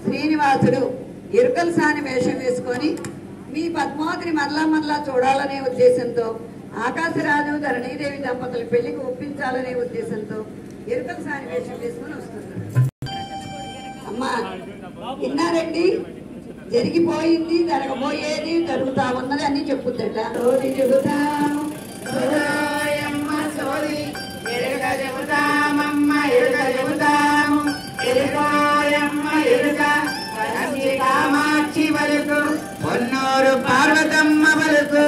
శ్రీనివాసుడు ఇరుకల సాని వేషం వేసుకొని మీ పద్మావతిని మరలా చూడాలనే ఉద్దేశంతో ఆకాశరాజు ధరణీదేవి దంపతుల పెళ్లికి ఒప్పించాలనే ఉద్దేశంతో ఇరుకల సాని వేషం వేసుకొని వస్తున్నారు. అమ్మా విన్నారండి? జరిగిపోయింది, జరగబోయేది, జరుగుతా ఉన్నది అన్ని చెప్పుద్దట. కామాక్షి వరకు పొన్నూరు పార్వతమ్మ వరకు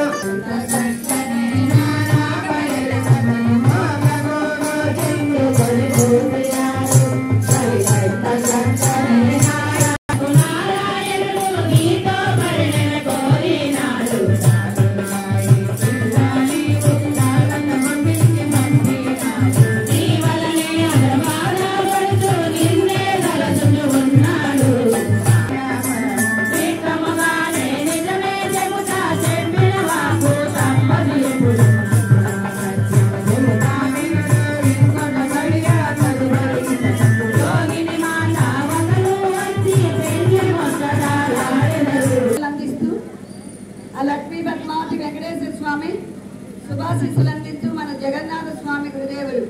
సుభాశిస్సులందిస్తూ మన జగన్నాథ స్వామి గురుదేవులు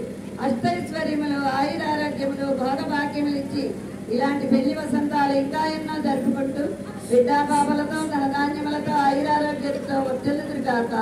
అష్టైశ్వర్యములు, ఆయురారోగ్యములు, భోగభాగ్యములు ఇచ్చి ఇలాంటి పెళ్లి వసంతాలు ఇంకా ఎన్నో జరుపుకుంటూ బిడ్డాపాపలతో ధనధాన్యములతో ఆయురారోగ్యంతో వర్ధిల్లుదురు కాక.